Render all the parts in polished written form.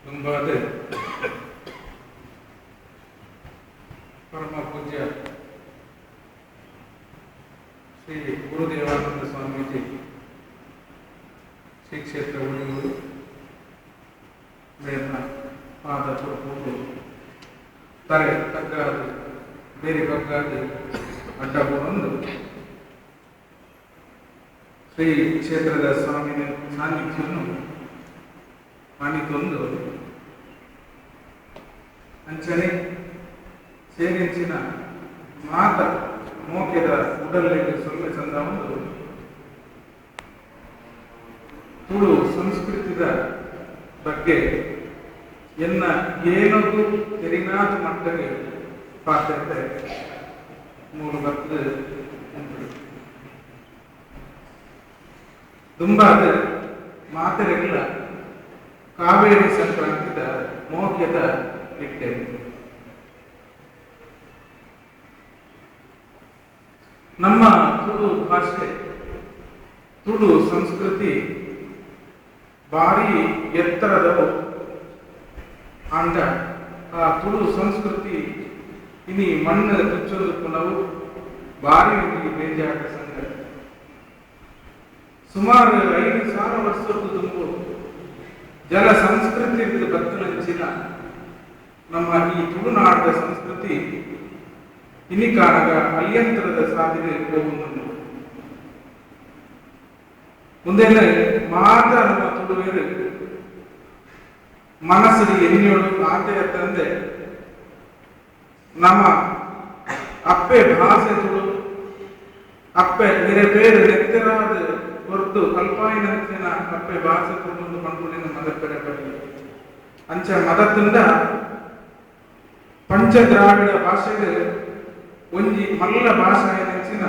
ಮುಂಬಾದ ಪರಮ ಪೂಜ್ಯ ಶ್ರೀ ಗುರುದೇವಾನಂದ ಸ್ವಾಮೀಜಿ ಶ್ರೀ ಕ್ಷೇತ್ರ ಉಳಿಯೂರು ಮೇಲಿನ ಪಾದ ತುಳುಕುವುದು ತರೆ ತಗ್ಗಾದು ಬೇರೆ ಬಗ್ಗಾದು ಅಡ್ಡಗೊಂಡು ಶ್ರೀ ಕ್ಷೇತ್ರದ ಸ್ವಾಮಿಯ ಸಾನ್ನಿಧ್ಯವನ್ನು ಮಾನಿಕೊಂಡು ಅಂಚನೆ ಸೇರಿಂಚಿನ ಮಾತ ಮೋಕೆದ ಉಡಲಿಗೆ ಸೊಲ್ಲೆ ಚಂದ ಒಂದು ತುಳು ಸಂಸ್ಕೃತಿದ ಬಗ್ಗೆ ಎನ್ನ ಏನದು ತೆರಿನಾದ ಮಟ್ಟಗೆ ಪಾತ್ರತೆ ಮೂರು ಬತ್ತು ದುಂಬಾದ ಮಾತರೆಲ್ಲ ಕಾವೇರಿ ಸಂಕ್ರಾಂತಿದ ಮೋಕ್ಯದ ಇಟ್ಟೆ ನಮ್ಮ ತುಳು ಭಾಷೆ ತುಳು ಸಂಸ್ಕೃತಿ ಭಾರಿ ಎತ್ತರದವು ಅಂಡ ಆ ತುಳು ಸಂಸ್ಕೃತಿ ಇನಿ ಮಣ್ಣು ತುಚ್ಚೋದಕ್ಕೂ ನಾವು ಭಾರಿ ಬೇಜಾಟ ಸಂಗತಿ ಸುಮಾರು 5,000 ವರ್ಷದ ತುಂಬು ಜಲ ಸಂಸ್ಕೃತಿ ಬತ್ತಲಂಚಿನ ನಮ್ಮ ಈ ತುಳುನಾಡದ ಸಂಸ್ಕೃತಿ ಇನಿ ಕಾಣಗ ಅಲ್ಯಂತರದ ಸಾಧನೆ ಹೋಗುವುದು ಮುಂದೇನೆ ಮಾತ ನಮ್ಮ ತುಳುವೇರು ಮನಸ್ಸಿಗೆ ಎನ್ನಿಯೋಡು ಆತೆಯ ತಂದೆ ನಮ್ಮ ಅಪ್ಪೆ ಭಾಷೆ ತುಳು ಅಪ್ಪೆ ನಿರೆ ಬೇರೆ ನೆತ್ತರಾದ ಹೊರತು ಕಲ್ಪಾಯಿನಂಚಿನ ಅಪ್ಪೆ ಭಾಷೆ ತುಳು ಮಣ್ಗುಳಿನ ಮದಪೆರೆ ಬರಲಿ ಅಂಚ ಮದತ್ತಿಂದ ಪಂಚದ್ರಾವಿಡ ಭಾಷೆಗೆ ಒಂಜಿ ಮಲ್ಲ ಭಾಷೆಯಂಚಿನ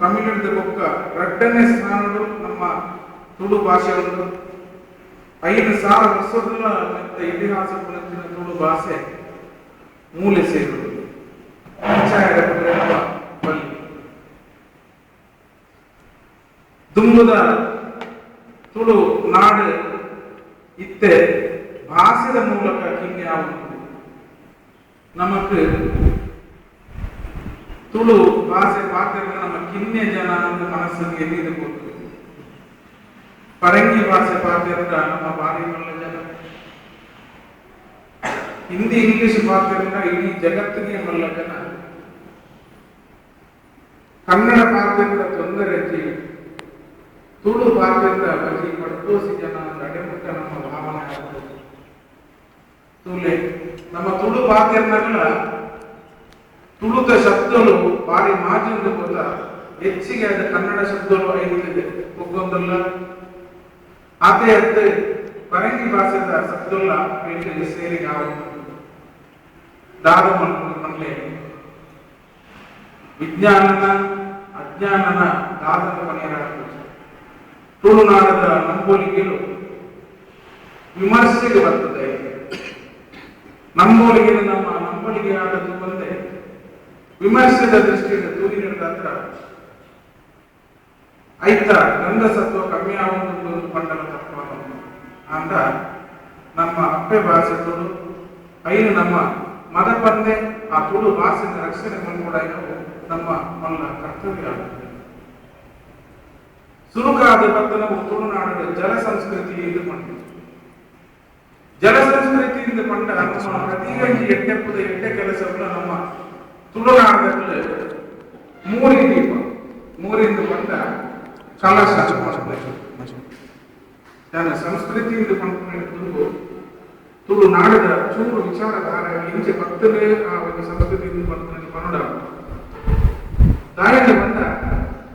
ತಮಿಳಿನ ಬೊಕ್ಕ ಎರಡನೇ ಸ್ಥಾನಡು ನಮ್ಮ ತುಳು ಭಾಷೆ ಉಂಟು 5,000 ವರ್ಷದ ಮತ್ತೆ ಇತಿಹಾಸ ಪುನಂಚಿನ ತುಳು ಭಾಷೆ ಮೂಲೆ ಸೇರುವುದು ಪಂಚಾಯತ ಬಲ್ಲಿ ದುಂಬುದ ತುಳು ನಾಡು ಇತ್ತೆ ಭಾಷೆದ ಮೂಲಕ ಹಿಂಗೆ ಆಗುವುದು ನಮಕ್ ತುಳು ಭಾಷೆ ಪಾತ್ರ ನಮ್ಮ ಕಿನ್ನೆ ಜನ ಅಂತ ಮನಸ್ಸಿಗೆ ಎಲ್ಲಿದೆ ಕೊಟ್ಟು ಪರಂಗಿ ಭಾಷೆ ಪಾತ್ರ ನಮ್ಮ ಭಾರಿ ಮಲ್ಲ ಜನ ಹಿಂದಿ ಇಂಗ್ಲಿಷ್ ಪಾತ್ರ ಇಡೀ ಜಗತ್ತಿಗೆ ಮಲ್ಲ ಜನ ಕನ್ನಡ ಪಾತ್ರ ತೊಂದರೆ ತುಳು ಪಾತ್ರ ಬಜಿ ಪಡ್ಕೋಸಿ ಜನ ನಡೆಮುಟ್ಟ ನಮ್ಮ ಭಾವನೆ ಆಗುತ್ತದೆ ತುಳೆ ನಮ್ಮ ತುಳು ಪಾತ್ರನಲ್ಲ ತುಳುದ ಶಬ್ದಗಳು ಭಾರಿ ಮಾಜಂದು ಗೊತ್ತ ಹೆಚ್ಚಿಗೆ ಅದು ಕನ್ನಡ ಶಬ್ದಗಳು ಐದಿದೆ ಒಗ್ಗೊಂದಲ್ಲ ಆತೆ ಅತ್ತೆ ಪರಂಗಿ ಭಾಷೆದ ಶಬ್ದಲ್ಲ ಬೇಟೆಗೆ ಸೇರಿ ದಾದ ಮನ್ಲೆ ವಿಜ್ಞಾನನ ಅಜ್ಞಾನನ ದಾದನ ಮನೆಯಾಗುತ್ತದೆ ತುಳುನಾಡದ ನಂಬೋಲಿಗೆಗಳು ವಿಮರ್ಶೆಗೆ ಬರ್ತದೆ ನಂಬೋಲಿಗೆ ನಮ್ಮ ನಂಬೋಲಿಗೆ ಆಡೋದು ಬಂದೆ ವಿಮರ್ಶೆದ ದೃಷ್ಟಿಯಿಂದ ತೂರಿನ ಹತ್ರ ಐತ ಗಂಧಸತ್ವ ಕಮ್ಮಿ ಆಗುವುದು ಪಂಡನ ತತ್ವ ಅಂತ ನಮ್ಮ ಅಪ್ಪೆ ಭಾಷೆ ತುಳು ಐನು ನಮ್ಮ ಮದ ಬಂದೆ ಆ ತುಳು ಭಾಷೆನ ರಕ್ಷಣೆ ಕೂಡ ನಮ್ಮ ಮಲ್ಲ ಕರ್ತವ್ಯ ಆಗುತ್ತದೆ ಸುರುಕಾದ ಪತ್ತನವು ತುಳುನಾಡಿನ ಜಲ ಸಂಸ್ಕೃತಿಯಿಂದ ಪಂಡ ಜಲ ಸಂಸ್ಕೃತಿಯಿಂದ ಪಂಡ ನಮ್ಮ ಪ್ರತಿಗಂಜಿ ಎಟ್ಟೆಪ್ಪದ ಎಟ್ಟೆ ಕೆಲಸಗಳು ನಮ್ಮ ತುಳುನಾಡದಲ್ಲಿ ಮೂರಿಂದ ಪಂಡ ಕಲಶ ಜನ ಸಂಸ್ಕೃತಿಯಿಂದ ಪಂಡು ತುಳುನಾಡದ ಚೂರು ವಿಚಾರಧಾರ ಇಂಚೆ ಪತ್ತನೇ ಆ ಒಂದು ಸಂಸ್ಕೃತಿಯಿಂದ ಪಂಡ ಪನ್ನಡ ದಾರಿಗೆ ಬಂದ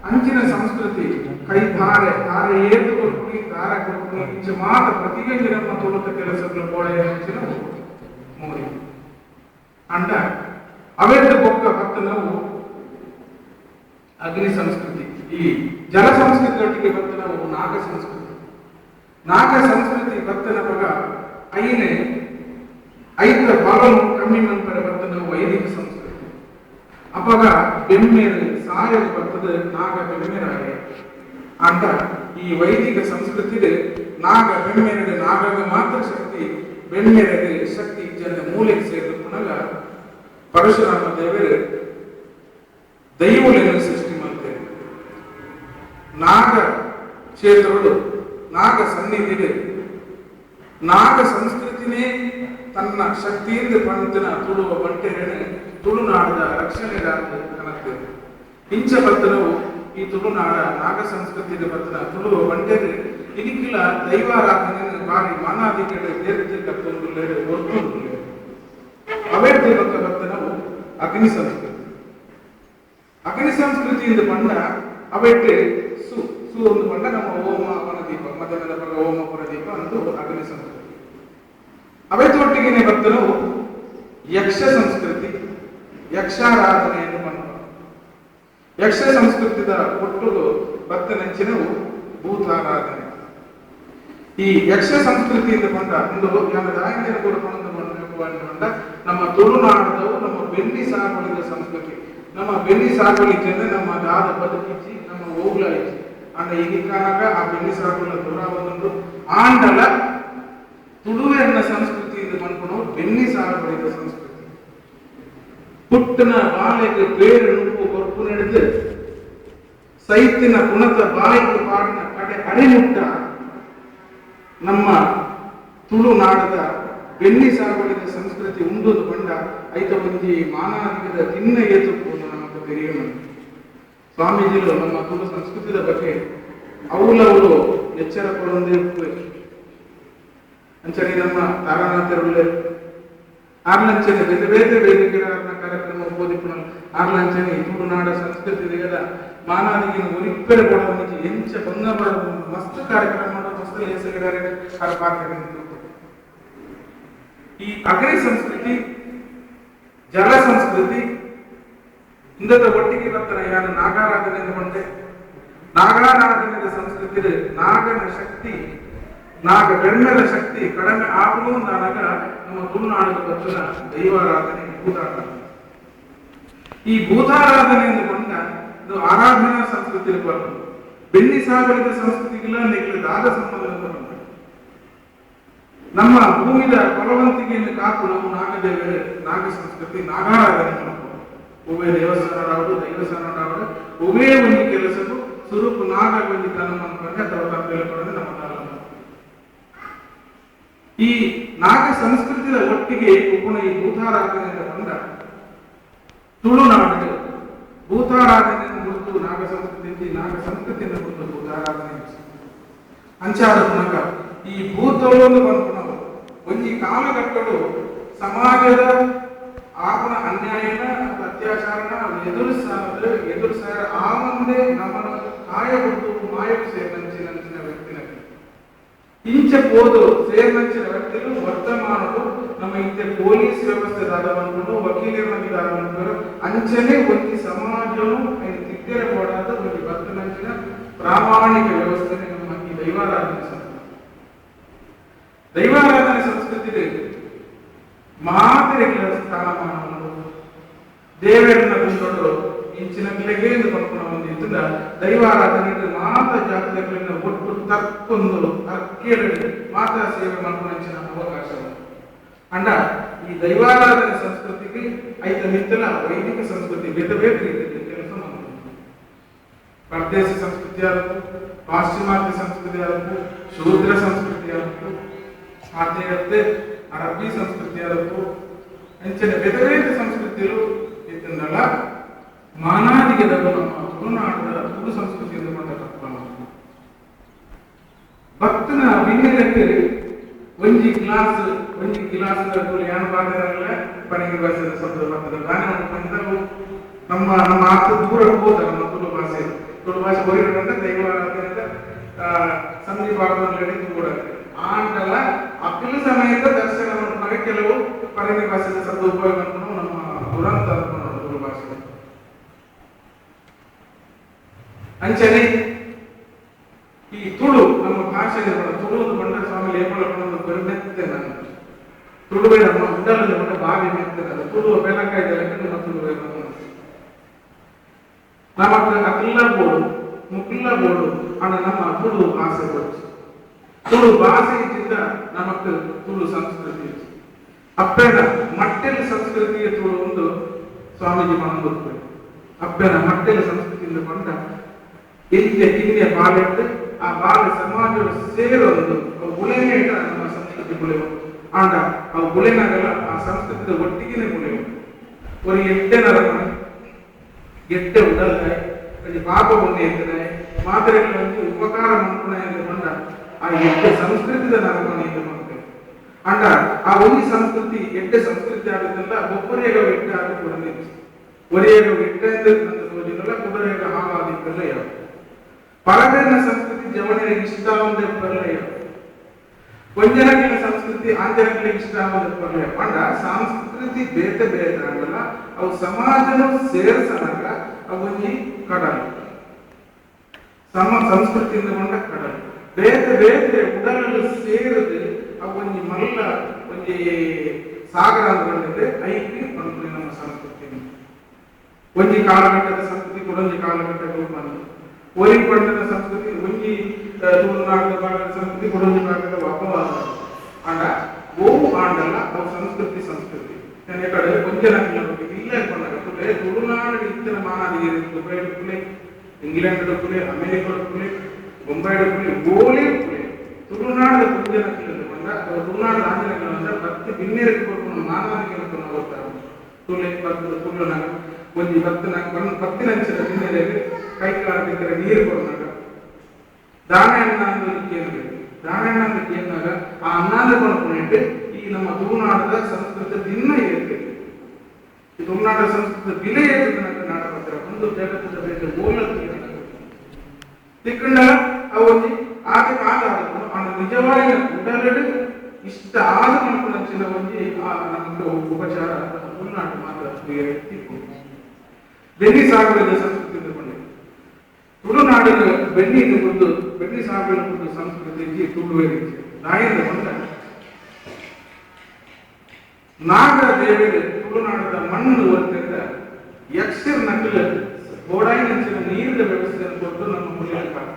ಅಂಚಿನ ಸಂಸ್ಕೃತಿ ಕೈ ಧಾರೆ ಏತು ಕೊಡ್ತೀನಿ ದಾರ ಕೊಡ್ತೀನಿ ಇಂಚೆ ಮಾತ್ರ ಪ್ರತಿಗಂಜಿ ನಮ್ಮ ತುಳುತ ಕೆಲಸಗಳು ಗೋಳೆ ಅಂಚಿನ ಮೂರಿ ಅಂಡ ಅವೆಲ್ಲ ಬೊಕ್ಕ ಮತ್ತು ನಾವು ಅಗ್ನಿ ಸಂಸ್ಕೃತಿ ಈ ಜಲ ಸಂಸ್ಕೃತಿಯೊಟ್ಟಿಗೆ ಬತ್ತ ನಾವು ನಾಗ ಸಂಸ್ಕೃತಿ ಬತ್ತನ ಬಗ ಐನೆ ಐತ ಬಾಲನು ಕಮ್ಮಿ ನಂತರ ಬತ್ತ ನಾವು ವೈದಿಕ ಸಂಸ್ಕೃತಿ ಅಪಗ ಬೆಮ್ಮೇರು ಸಾಯದ ಬರ್ತದ ನಾಗ ಬೆಮ್ಮೇರಾಗೆ ಅಂತ ಈ ವೈದಿಕ ಸಂಸ್ಕೃತಿಗೆ ನಾಗ ಬೆಮ್ಮೇರಿಗೆ ನಾಗಗ ಮಾತ್ರ ಶಕ್ತಿ ಬೆಣ್ಣೆರೆಗೆ ಶಕ್ತಿ ಜನ ಮೂಲೆಗೆ ಸೇರಿದ ಪುನಗ ಪರಶುರಾಮ ದೇವರು ದೈವಗಳನ್ನು ಸೃಷ್ಟಿ ಮಾಡ್ತೇವೆ. ನಾಗ ಕ್ಷೇತ್ರಗಳು ನಾಗ ಸನ್ನಿಧಿಗೆ ನಾಗ ಸಂಸ್ಕೃತಿನೇ ತನ್ನ ಶಕ್ತಿಯಿಂದ ಪಂತನ ತುಳುವ ಬಂಟೆಗಣೆ ತುಳುನಾಡದ ರಕ್ಷಣೆಗಾಗಿ ಕಾಣುತ್ತೇವೆ. ಇಂಚ ಬರ್ತನವು ಈ ತುಳುನಾಡ ನಾಗ ಸಂಸ್ಕೃತಿಗೆ ಬರ್ತನ ತುಳುವ ಬಂಟೆಗೆ ಇದಕ್ಕಿಲ್ಲ ದೈವಾರಾಧನೆ ಬಾರಿ ಮಾನಾದಿಗಳು ದೇವತೆ ಕತ್ತೊಂದು ಒರ್ತೊಂದು ಅವೇರ್ತಿ ಬಕ್ಕ ಬರ್ತನವು ಅಗ್ನಿ ಸಂಸ್ಕೃತಿ. ಅಗ್ನಿ ಸಂಸ್ಕೃತಿಯಿಂದ ಬಂದ ಅವೇಟೆ ಸು ಒಂದು ಬಂದ ನಮ್ಮ ಓಮ ವನದೀಪ ಮಧ್ಯಾಹ್ನದ ಬರ ಓಮ ಪುರದೀಪ ಅಂದು ಅಗ್ನಿ ಸಂಸ್ಕೃತಿ. ಅವತ್ತೊಟ್ಟಿಗೆ ಬರ್ತನವು ಯಕ್ಷ ಸಂಸ್ಕೃತಿ, ಯಕ್ಷಾರಾಧನೆಯನ್ನು ಬಂದ ಯಕ್ಷ ಸಂಸ್ಕೃತಿದ ಒಟ್ಟು ಭಕ್ತನೆಂಚಿನವು ಭೂತಾರಾಧನೆ. ಈ ಯಕ್ಷ ಸಂಸ್ಕೃತಿಯಿಂದ ಬಂದ ಒಂದು ನಮ್ಮ ದಾಯಂದಿನ ಕೂಡ ಬಂದ ನಮ್ಮ ತುಳುನಾಡದವು ನಮ್ಮ ಬೆನ್ನಿ ಸಾಗುಳಿದ ಸಂಸ್ಕೃತಿ. ನಮ್ಮ ಬೆನ್ನಿ ಸಾಗುಳಿಕೆ ಅಂದ್ರೆ ನಮ್ಮ ದಾದ ಬದುಕಿಚ್ಚಿ ನಮ್ಮ ಓಗ್ಲ ಇಚ್ಚಿ ಅಂದ ಈಗಿಕಾಗ ಆ ಬೆನ್ನಿ ಸಾಗುಳ ದೂರ ಬಂದು ಆಂಡಲ ತುಳುವೆನ್ನ ಸಂಸ್ಕೃತಿಯಿಂದ ಬಂದ್ಕೊಂಡು ಬೆನ್ನಿ ಸಾಗುಳಿದ ಸಂಸ್ಕೃತಿ. ಪುಟ್ಟನ ಬಾಳೆಗೆ ಬೇರು ನುಪ್ಪು ಕೊರಪು ನಡೆದು ಸೈತಿನ ಪುಣತ ಬಾಯಿಗೆ ಪಾಡಿನ ಕಡೆ ಅಡೆಮುಟ್ಟ ನಮ್ಮ ತುಳುನಾಡದ ಬೆನ್ನಿ ಸಾಗುಳಿದ ಸಂಸ್ಕೃತಿ ಉಂಡುದು ಬಂಡ ಐತ ಒಂಜಿ ಮಾನಾದಿಗದ ತಿನ್ನ ಏತುಕು ನಮಗೆ ತೆರೆಯೋಣ. ಸ್ವಾಮೀಜಿಗಳು ನಮ್ಮ ತುಳು ಸಂಸ್ಕೃತಿದ ಬಗ್ಗೆ ಅವಳು ಎಚ್ಚರ ಕೊಡೊಂದೇ ಅಂಚನೆ ನಮ್ಮ ತಾರಾನಾಥರುಳ್ಳೆ ಆರ್ಲಂಚನೆ ಬೇರೆ ಬೇರೆ ವೇದಿಕೆಗಳ ಕಾರ್ಯಕ್ರಮ ಬೋಧಿಪುಣ ಆರ್ಲಂಚನೆ ತುಳುನಾಡ ಸಂಸ್ಕೃತಿ ಮಾನಾದಿಗಿನ ಒರಿಪ್ಪೆರ ಕೊಡುವ ಎಂಚ ಬಂದ ಮಸ್ತ್ ಕಾರ್ಯಕ್ರಮ ಮಸ್ತ್ ಹೆಸರಿದ್ದಾರೆ ಈ ಅಗ್ನಿ ಸಂಸ್ಕೃತಿ ಜಲ ಸಂಸ್ಕೃತಿ ಇಂದದ ಒಟ್ಟಿಗೆ ಬರ್ತಾನೆ ಯಾರು ನಾಗಾರಾಧನೆ ಬಂದೆ. ನಾಗಾರಾಧನೆಯ ಸಂಸ್ಕೃತಿ ನಾಗನ ಶಕ್ತಿ ನಾಗ ಬೆಣ್ಣದ ಶಕ್ತಿ ಕಡಿಮೆ ಆಗಲು ನಾಗ ನಮ್ಮ ತುಳುನಾಡಿನ ಬರ್ತಾನ ದೈವಾರಾಧನೆ ಭೂತಾರಾಧನೆ. ಈ ಭೂತಾರಾಧನೆಯನ್ನು ಬಂದ ಇದು ಆರಾಧನಾ ಸಂಸ್ಕೃತಿ ಬರ್ತದೆ. ಬೆನ್ನಿ ಸಾಗರದ ಸಂಸ್ಕೃತಿಗೆಲ್ಲ ನೆಕ್ಲೆ ದಾದ ಸಂಬಂಧದಿಂದ ಬಂದ ನಮ್ಮ ಭೂಮಿದ ಫಲವಂತಿಕೆಯನ್ನು ಕಾಕು ನಾವು ನಾಗದೇವರೇ ನಾಗ ಸಂಸ್ಕೃತಿ ನಾಗಾರಾಧನೆ ಮಾಡ್ಬೋದು. ಉಭಯ ದೇವಸ್ಥಾನರಾವುದು ದೈವಸ್ಥಾನರಾವುದು ಉಭಯ ಒಂದು ಕೆಲಸಕ್ಕೂ ಸ್ವರೂಪ ನಾಗ ಒಂದು ಕಾಲ ಮಾಡ್ಕೊಂಡ್ರೆ ಅಥವಾ ಹೇಳ್ಕೊಂಡ್ರೆ ನಮ್ಮ ಕಾಲ. ಈ ನಾಗ ಸಂಸ್ಕೃತಿಯ ಒಟ್ಟಿಗೆ ಉಪುಣ ಈ ಭೂತಾರಾಧನೆಯಿಂದ ಬಂದ ತುಳುನಾಡಿಗೆ ಭೂತಾರಾಧನೆಯನ್ನು ಕುರಿತು ನಾಗ ಸಂಸ್ಕೃತಿ ನಾಗ ಸಂಸ್ಕೃತಿಯನ್ನು ಕುರಿತು ಭೂತಾರಾಧನೆ ಅಂಚಾದ ಮೂಲಕ ಈ ಭೂತವನ್ನು ಬಂದ್ಕೊಂಡು ಒಂದು ಕಾಲಘಟ್ಟಗಳು ಸಮಾಜದ ಆಪಣ ಅನ್ಯಾಯನ ಅತ್ಯಾಚಾರನ ಎದುರಿಸಾರ ಆ ಮುಂದೆ ನಮ್ಮನ್ನು ಕಾಯಬಹುದು ಮಾಯಕ್ಕೆ ಸೇರ್ನಂಚಿನ ವ್ಯಕ್ತಿನ ಇಂಚ ಪೋದು ಸೇರ್ನಂಚಿನ ವ್ಯಕ್ತಿಗಳು ವರ್ತಮಾನಗಳು ನಮ್ಮ ಇಂತೆ ಪೊಲೀಸ್ ವ್ಯವಸ್ಥೆ ದಾದವನ್ಕೊಂಡು ವಕೀಲರನ್ನಾಗಿ ದಾದವನ್ಕೊಂಡು ಅಂಚನೆ ಒಂದು ಸಮಾಜವು ತಿಕ್ಕರೆ ಮಾಡಾದ ಒಂದು ವರ್ತನಂಚಿನ ಪ್ರಾಮಾಣಿಕ ವ್ಯವಸ್ಥೆ ನಮ್ಮ ಈ ದೈವಾರಾಧನೆ ದೈವಾರಾಧನೆ ಸಂಸ್ಕೃತಿಗೆ ಮಾದರಿಗಳ ಸ್ಥಾನಮಾನವನ್ನು ದೇವರನ್ನ ಕೊಂಡೊಂಡು ಇಂಚಿನ ಬೆಲೆಗೆ ಪಡ್ಕೊಂಡು ಬಂದಿದ್ದ ದೈವಾರಾಧನೆಗೆ ಮಾತ ಜಾತಿಗಳನ್ನು ಒಟ್ಟು ತಕ್ಕೊಂದು ಅರ್ಕೇಳಿ ಮಾತಾ ಸೇವೆ ಮಾಡ್ಕೊಂಡು ಅವಕಾಶ ಅಂಡ ಈ ದೈವಾರಾಧನೆ ಸಂಸ್ಕೃತಿಗೆ ಐತ ಮಿತ್ತಲ ವೈದಿಕ ಸಂಸ್ಕೃತಿ ಬೇರೆ ಬೇರೆ ರೀತಿಯ ಕೆಲಸ ಮಾಡ್ತಾರೆ. ಪರದೇಶಿ ಸಂಸ್ಕೃತಿ ಆಗಬೇಕು, ಪಾಶ್ಚಿಮಾತ್ಯ ಸಂಸ್ಕೃತಿ ಆಗಬೇಕು, ಶೂದ್ರ ಸಂಸ್ಕೃತಿ ಆಗಬೇಕು, ಆದ್ಯತೆ ಅರಬ್ಬಿ ಸಂಸ್ಕೃತಿ ಆಗಬೇಕು, ಅಂಚನೆ ಬೇರೆ ಬೇರೆ ಸಂಸ್ಕೃತಿಗಳು ಇದನ್ನೆಲ್ಲ ಮಾನಾದಿಗೆದ ನಮ್ಮ ತುಳುನಾಡದ ತುಳು ಸಂಸ್ಕೃತಿಯಿಂದ ಬಂದ ಭಕ್ತನ ವಿನ್ಯಕ್ಕೆ ಒಂಜಿ ಗಿಲಾಸ್ ಯಾನು ಬಾಂಧವಲ್ಲ ಪಣಿಗೆ ಭಾಷೆದ ಶಬ್ದ ಬರ್ತದೆ ಗಾನ ಬಂದವು ನಮ್ಮ ಆತ ದೂರ ಹೋದ ನಮ್ಮ ತುಳು ಭಾಷೆ ಹೊರಗಡೆ ದೈವಾರಾಧನೆ ಸಂಧಿ ಭಾಗದಲ್ಲಿ ಕೂಡ ಆಂಟಲ್ಲ ಅಕ್ಕಲ ಸಮಯದ ದರ್ಶನ ಮಾಡಿದಾಗ ಕೆಲವು ಪಣಿಗೆ ಭಾಷೆದ ಶಬ್ದ ಉಪಯೋಗ ಮಾಡ್ಕೊಂಡು ನಮ್ಮ ದುರಂತ ತುಳು ಭಾಷೆ ಅಂಚನೆ ಈ ತುಳು ನಮ್ಮ ಭಾಷೆ ತುಳು ಬಂಡ ಸ್ವಾಮಿ ಲೇಪಳಕೊಂಡು ಬೆಳೆತ್ತೆ ನಾನು ತುಳುವೆ ನಮ್ಮ ಉಡಲಲ್ಲಿ ಬಂದ ಬಾವಿ ಮೆತ್ತದ ತುಳುವ ಬೆಳಕಾಯಿ ನಮ್ಮ ತುಳುವೆ ನಮಕ್ ಅಕ್ಲ ಬೋಡು ಮುಕ್ಲ ಬೋಡು ಅಣ್ಣ ನಮ್ಮ ತುಳು ಭಾಷೆ ಕೊಚ್ಚು ತುಳು ಭಾಷೆಯಿಂದ ನಮಕ್ ತುಳು ಸಂಸ್ಕೃತಿ ಅಪ್ಪನ ಮಟ್ಟೆಲ ಸಂಸ್ಕೃತಿಯ ತುಳು ಒಂದು ಸ್ವಾಮೀಜಿ ಮನಂದು ಅಪ್ಪನ ಮಟ್ಟೆಲ ಸಂಸ್ಕೃತಿಯಿಂದ ಬಂದ ಹಿಂದೆ ಬಾಳೆಟ್ಟು ಆ ಬಾಳೆ ಸಮಾಜದ ಸೇರೊಂದು ಗುಳೆನೇ ನಮ್ಮ ಸಂಸ್ಕೃತಿ ಗುಳೆವು ಆಂಡ ಅವು ಗುಳೆನಾಗಲ್ಲ ಆ ಸಂಸ್ಕೃತಿಯ ಒಟ್ಟಿಗೆ ಗುಳೆವು ஒரு எட்டை நடக்கும் எட்டை உடல்ல கொஞ்சம் பாப்ப ஒண்ணு இருக்கிறேன் மாத்திரைகள் வந்து உபகாரம் அனுப்புனேன் பண்ண ಆ ಎಟ್ಟೆ ಸಂಸ್ಕೃತಿದ ನರಕವನ್ನು ಇದು ಮಾಡ್ತೇವೆ ಅಂಡ ಆ ಒಂದು ಸಂಸ್ಕೃತಿ ಎಟ್ಟೆ ಸಂಸ್ಕೃತಿ ಆಗುತ್ತಲ್ಲ ಒಬ್ಬರೇಗ ಎಟ್ಟೆ ಆಗಿ ಕೊಡಬೇಕು ಒರೆಯಗ ಎಟ್ಟೆ ಅಂತ ತೋರಿನಲ್ಲ ಕುದುರೆಗ ಹಾವಾದಿಕ್ಕಲ್ಲ ಯಾವ ಪರಬೇನ ಸಂಸ್ಕೃತಿ ಜವನಿಗೆ ಇಷ್ಟ ಆಗುವುದೇ ಬರಲ್ಲ ಯಾವ ಕೊಂಜನಕಿನ ಸಂಸ್ಕೃತಿ ಆಂಜನಕಿಗೆ ಇಷ್ಟ ಆಗುವುದೇ ಬರಲ್ಲ ಅಂಡ ಸಂಸ್ಕೃತಿ ಬೇತೆ ಬೇತೆ ಆಗಲ್ಲ ಅವು ಸಮಾಜನ ಸೇರಿಸನಾಗ ಅವೊಂಜಿ ಕಡಲು ಸಂಸ್ಕೃತಿಯಿಂದ ಕೊಂಡ ಕಡಲು ಬೇತೆ ಬೇತೆ ಉಡಲಲ್ಲಿ ಸೇರಿದು ಅವೊಂಜಿ ಮಲ್ಲ ಒಂಜಿ ಸಾಗರ ಅಂದ್ಕೊಂಡಿದ್ರೆ ಐತಿ ಬಂದ್ಬಿಡಿ ನಮ್ಮ ಸಂಸ್ಕೃತಿ ಒಂಜಿ ಕಾಲಘಟ್ಟದ ಸಂಸ್ಕೃತಿ ಕೊಡೊಂಜಿ ಕಾಲಘಟ್ಟಗಳು ಬಂದು ಒರಿ ಪಂಡದ ಸಂಸ್ಕೃತಿ ಒಂಜಿ ತುಳುನಾಡದ ಭಾಗದ ಸಂಸ್ಕೃತಿ ಕೊಡೊಂಜಿ ಭಾಗದ ಅಪವಾದ ಆಂಡ ಓವು ಆಂಡಲ್ಲ ಅವು ಸಂಸ್ಕೃತಿ ನಾನು ಕಡೆ ಕೊಂಚ ಇಲ್ಲ ಬಂದಾಗ ತುಳುನಾಡು ಇತ್ತಿನ ಮಾನಾದಿ ದುಬೈ ಡುಕ್ಕುಲೆ ಇಂಗ್ಲೆಂಡ್ ಡುಕ್ಕುಲೆ ಅಮೆರಿಕ ಡುಕ್ಕುಲೆ ಮುಂಬೈ ಡುಕ್ಕುಲೆ ಗೋಲೆ ಡುಕ್ಕುಲೆ ತುಳುನಾಡದ ಕೊಂಚನಕ್ಕಿಲ್ಲ ಬಂದ ತುಳುನಾಡು ಆಂಜನಗಳು ಅಂದ್ರೆ ಭಕ್ತಿ ಬಿನ್ನೇರಿಗೆ ಕೊಡ್ಕೊಂಡು ಮಾನವನಿಗೆ ಹೋಗ್ತಾರೆ ತುಳೆ ಭಕ್ತದ ತುಳುನಾಗ ಒಂಜಿ ಭಕ್ತಿನ ಹಂಚಿದ ಬಿನ್ನೇರಿಗೆ ಕೈ ಕಾಲ ನೀರು ಕೊಡೋನಾಗ ದಾನಣ್ಣ ಅಂತ ಏನಾಗ ಆ ಅನ್ನಾದ ಕೊಂಡ್ಕೊಂಡಿಟ್ಟು ಈ ನಮ್ಮ ತುಳುನಾಡದ ಸಂಸ್ಕೃತ ದಿನ ಇರುತ್ತೆ ಈ ತುಳುನಾಡ ಸಂಸ್ಕೃತ ಬೆಲೆ ಏರ್ತದೆ ನಾಡಕ ಒಂದು ಜಗತ್ತದ ಬೇರೆ ತಿಕ್ಕಂಡ ಅವಲ್ಲಿ ಆದ ಆಧಾರಗಳು ಆ ನಿಜವಾದ ಉಡಲಡು ಇಷ್ಟ ಆದ ಮಕ್ಕಳ ಒಂಜಿ ನಮಗೆ ಉಪಚಾರ ತುಳುನಾಡು ಮಾತ್ರ ತಿಕ್ಕು ಬೆನ್ನಿ ಸಾಗರದ ಸಂಸ್ಕೃತಿ ತುಳುನಾಡಿನ ಬೆನ್ನಿ ಸಾಗರ ಸಂಸ್ಕೃತಿ ತುಳುವೇರಿ ನಾಯಿಂದ ಬಂದ ನಾಗದೇವಿಗೆ ತುಳುನಾಡದ ಮಣ್ಣು ಹೊರತಿದ್ದ ಯಕ್ಷರ ನಕಲು ಗೋಡಾಯಿನ ನೀರಿನ ವ್ಯವಸ್ಥೆಯನ್ನು ಕೊಟ್ಟು ನಮ್ಮ ಮುರಿಯಾಗ್ತದೆ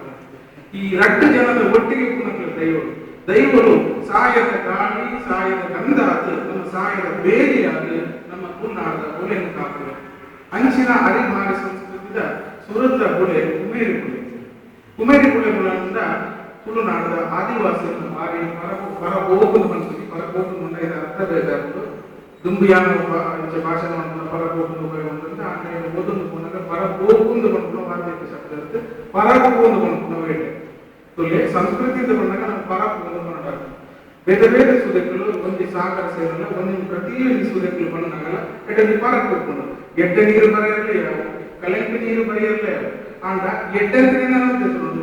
ಈ ರಟ್ಟು ಜನದ ಒಟ್ಟಿಗೆ ಕುಣಕಲು ದೈವರು ಸಾಯದ ಗಾಳಿ ಸಾಯದ ಗಂಧಾತು ನಮ್ಮ ಸಾಯದ ಬೇರಿಯಾಗಿ ನಮ್ಮ ತುಳುನಾಡದ ಹೊಲೆಯನ್ನು ಕಾಕ್ತದೆ ಅಂಚಿನ ಅರಿಮಾರಿ ಸಂಸ್ಕೃತಿದ ಸುರತ ಹೊಲೆ ಕುಮೇರಿ ಹೊಲೆಗಳಿಂದ ತುಳುನಾಡದ ಆದಿವಾಸಿಯನ್ನು ಆಗಿ ಪರಬೋಗು ಬಂದ್ವಿ ಪರಬೋಗು ಮುಂದೆ ಅರ್ಥ ಬೇಕಾಗುವುದು ದುಂಬಿಯಾನ ಭಾಷೆ ಮಾಡ್ಕೊಂಡು ಪರಬೋಗು ಬಂದಂತ ಆಮೇಲೆ ಓದೊಂದು ಬಂದಾಗ ಪರಬೋಗುಂದು ಬಂದ್ಕೊಂಡು ವಾರ್ತೆಗೆ ಶಬ್ದ ಇರುತ್ತೆ ಪರಬೋಗು ಬಂದ್ಕೊಂಡು ಹೇಳಿ ತುಲೆ ಸಂಸ್ಕೃತಿಯಿಂದ ಬಂದಾಗ ನಾವು ಪರಬೋಗು ಮಾಡೋದು ಬೇರೆ ಸುದೆಗಳು ಒಂದು ಸಾಗರ ಸೇರಲ್ಲ ಒಂದು ಪ್ರತಿಯೊಂದು ಸುದೆಗಳು ಬಂದಾಗಲ್ಲ ಎಟ್ಟಲ್ಲಿ ಪರಕ್ ಹೋಗ್ಕೊಂಡು ಎಟ್ಟೆ ನೀರು ಬರೆಯಲ್ಲ ಯಾವ ಕಲೆಂಪಿ ನೀರು ಬರೆಯಲ್ಲ ಯಾವ ಆಂಡ ಎಟ್ಟೆಂತಿನ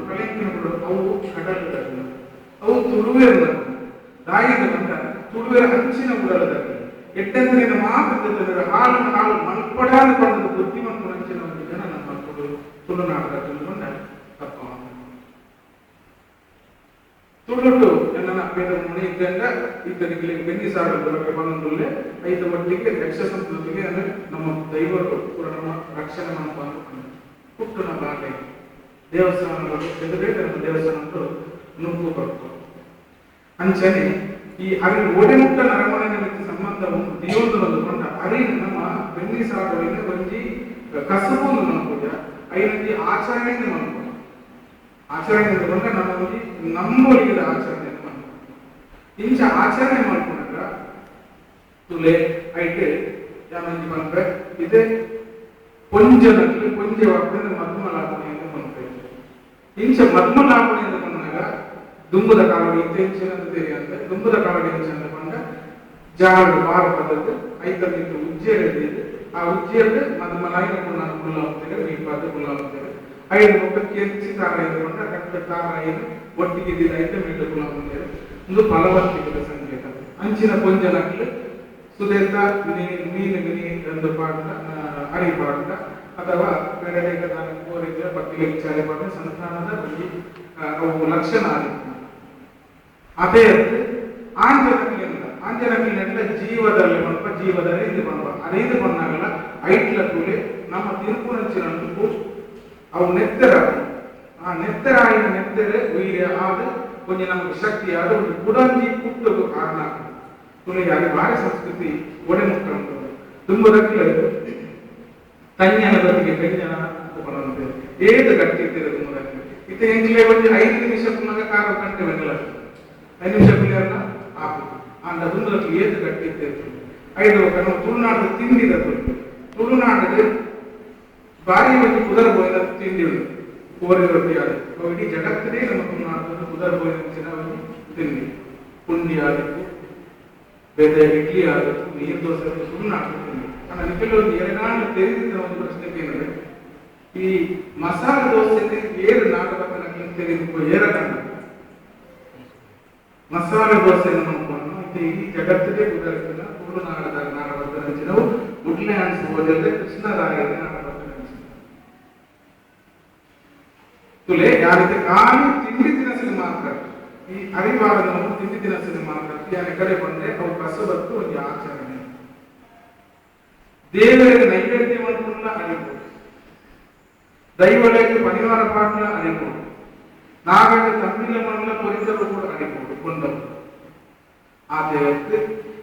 ಕಲೆಂಪಿನ ಕೊಡೋದು ಅವು ಕಡಲು ಅವು ತುಳುವೇರು ದಾಯಿಗೆ ಬಂದ ತುಳುವೇರ ಹಂಚಿನ ಉಡಲದಾಗ ಎಟ್ಟೆಂತಿನ ಮಾತ್ರ ಹಾಳು ಮಲ್ಪಡಾದ ಕೊಂಡದ ಬುದ್ಧಿವಂತ ಹಂಚಿನ ಒಂದು ಜನ ನಮ್ಮ ತುಳುನಾಡದ ತಿಳ್ಕೊಂಡ ತಪ್ಪ ತುಳುಡು ನನ್ನ ಬೇರೆ ಮುನಿ ಇದ್ದಂಗ ಇದ್ದರಿಗೆ ಬೆನ್ನಿ ಸಾಗರ ಬರಕ್ಕೆ ಬಂದಲ್ಲೇ ಐದು ಒಟ್ಟಿಗೆ ಯಕ್ಷ ಸಂಸ್ಕೃತಿಗೆ ಅಂದ್ರೆ ನಮ್ಮ ದೈವರು ಕೂಡ ನಮ್ಮ ರಕ್ಷಣೆ ಮಾಡ್ಕೊಂಡು ಹುಟ್ಟು ನಮ್ಮ ಬಾಟೆ ದೇವಸ್ಥಾನಗಳು ಬೇರೆ ನಮ್ಮ ದೇವಸ್ಥಾನಗಳು ನುಗ್ಗು ಬರ್ತವೆ ಅಂಚನೆ ಈ ಅರಿವು ಒಡೆಮುಟ್ಟ ನರಮನೆ ನಿಮಿತ್ತ ಸಂಬಂಧವನ್ನು ದಿಯೋದರೊಂದು ಕೊಂಡ ಅರಿವು ನಮ್ಮ ಬೆನ್ನಿ ಸಾಗರದಿಂದ ಒಂಜಿ ಕಸಬು ಮನಪೂಜ ಐನೊಂಜಿ ಆಚರಣೆಯಿಂದ ಮನಪೂಜ ಆಚರಣೆ ಕೊಂಡ ನಮ್ಮ ಒಂಜಿ ನಂಬೋಲಿಗಿದ ಆಚರಣೆ ಇಂಚ ಆಚರಣೆ ಮಾಡ್ಕೊಂಡಾಗ ತುಲೆ ಐಟೆ ಯಾಮಂಜಿ ಬಂದ್ರೆ ಇದೆ ಪೊಂಜನಲ್ಲಿ ಪೊಂಜೆ ವಾಕ್ಯದ ಮಧ್ಮಲಾಪಣೆಯಿಂದ ಬಂದ್ರೆ ಇಂಚ ಮಧ್ಮಲಾಪಣೆಯಿಂದ ಬಂದಾಗ ದುಂಬದ ಕಾಲಡಿ ಇಂಚಿನಂತೆ ಅಂತ ದುಂಬದ ಕಾಲಡಿ ಇಂಚ ಅಂತ ಬಂದ ಜಾಡು ಬಾರ ಪದದ್ದು ಐತಲ್ಲಿಂದ ಉಜ್ಜೆಯಲ್ಲಿ ಆ ಉಜ್ಜೆಯಲ್ಲಿ ಮಧ್ಮಲಾಯಿನ ಪುಣ್ಣ ಕುಲ್ಲ ಹೋಗ್ತಾರೆ ಮೀಪಾದ ಕುಲ್ಲ ಹೋಗ್ತಾರೆ ಐದು ಮುಖ ಕೆಂಚಿ ತಾರ ಇದ್ಕೊಂಡ ಕಟ್ಟ ತಾರ ಐದು ಒಟ್ಟಿಗೆ ಇದ್ದಿದ್ದ ಐತೆ ಮೇಲೆ ಕುಲ್ಲ ಹೋಗ್ತಾರೆ ಒಂದು ಫಲವತ್ತಿಗೆ ಸಂಕೇತ ಅಂಚಿನ ಪೊಂಜನಕ್ಕೆ ಸುದೇತ ಮೀನು ಗಿನಿ ಎಂದು ಪಾಠ ಅರಿ ಪಾಠ ಅಥವಾ ಬೇರೆ ಕೋರಿಕೆ ಪಟ್ಟಿಗೆ ವಿಚಾರ ಪಾಠ ಸಂತಾನದ ಬಗ್ಗೆ ಅವು ಲಕ್ಷಣ ಆಗುತ್ತೆ ಅದೇ ಆಂಜನಕ್ಕಿಲ್ಲ ಜೀವದಲ್ಲಿ ಬಂದ ಜೀವದಲ್ಲಿ ಇದು ಬಂದ ಅದೇ ಬಂದಾಗಲ್ಲ ಐಟ್ಲ ಕೂಲಿ ನಮ್ಮ ತಿರುಪುನಂಚಿನೂ ಅವು ನೆತ್ತರ ಆ ನೆತ್ತರ ನೆತ್ತರ ಉಯಿರೆ ಆದ ಕೊಂಚ ನಮಗೆ ಶಕ್ತಿ ಅದು ಒಂದು ಕುಡಂಜಿ ಕುಟ್ಟುವ ಕಾರಣ ತುಳಿ ಅದು ಬಾರಿ ಸಂಸ್ಕೃತಿ ಒಡೆ ಮುಟ್ಟ ತುಂಬದಕ್ಕೆ ತಂಜನ ಬದಿಗೆ ಬೆಂಜನ ಬರೋದು ಏದು ಗಟ್ಟಿ ಇರ್ತಿದೆ ತುಂಬದಕ್ಕೆ ಇತ್ತೆ ಎಂಜಿಲೆ ಒಂದು 5 ನಿಮಿಷ ಪುನಃ ಕಾರು ಗಂಟೆ ಬೆಂಗಲ 5 ನಿಮಿಷ ಪುಲಿಯನ್ನ ಹಾಕುದು ಅಂದ ತುಂಬದಕ್ಕೆ ಏದು ಗಟ್ಟಿ ಇರ್ತಿದೆ ಐದು ನಮ್ಮ ತುಳುನಾಡು ತಿಂಡಿದ ತುಳುನಾಡಿಗೆ ಬಾರಿ ಒಂದು ಕುದರ ಬೋಯಿನ ತಿಂಡಿ ಉಂಟು ಕೋರಿ ರೊಟ್ಟಿ ಆದಿತ್ತು ಇಡೀ ಜಗತ್ತಿನೇ ನಮ್ಮ ತುಳುನಾಡು ಕುದರ ಬೋಯಿನ ಒಂದು ತಿಂಡಿ ಪುಂಡಿ ಆದಿತ್ತು ಬೇರೆ ಇಡ್ಲಿ ಆದಿತ್ತು ನೀರು ದೋಸೆ ತುಳುನಾಡು ತಿಂಡಿ ಅಣ್ಣ ಕೆಲವೊಂದು ಎರಗಾಣ ತೆರೆದಿದ್ದ ಒಂದು ಪ್ರಶ್ನೆಗೆ ಏನಂದ್ರೆ ಈ ಮಸಾಲೆ ದೋಸೆ ಏರು ನಾಟಕಕ್ಕೆ ತೆಗೆದು ಏರಗಣ್ಣ ಮಸಾಲೆ ದೋಸೆ ಇಡೀ ಜಗತ್ತಿಗೆ ಕುದರತ್ತಿನ ತುಳುನಾಡದ ನಾಡಬರ್ಧನವು ಉಡ್ಲೆ ಅನಿಸುವುದಲ್ಲದೆ ಕೃಷ್ಣರಾಯರ ನಾಡಬರ್ಧನ ತುಲೆ ಯಾರಿಗೆ ಖಾಲಿ ತಿಂಡಿ ತಿನಸಿನ ಮಾತ್ರ ಈ ಅರಿವಾರದವರು ತಿಂಡಿ ತಿನಸಿನ ಮಾತ್ರ ಯಾರ ಕಡೆ ಬಂದ್ರೆ ಅವು ಕಸಬತ್ತು ಒಂದು ಆಚರಣೆ ದೇವರಿಗೆ ನೈವೇದ್ಯವನ್ನು ಅರಿಬಹುದು ದೈವಗಳಿಗೆ ಪರಿವಾರ ಪಾಠ ಅರಿಬಹುದು ನಾಗರ ತಮ್ಮಿಲ ಮಣ್ಣ ಪರಿಸರ ಕೂಡ ಅರಿಬಹುದು ಕೊಂಡವರು ಆದರೆ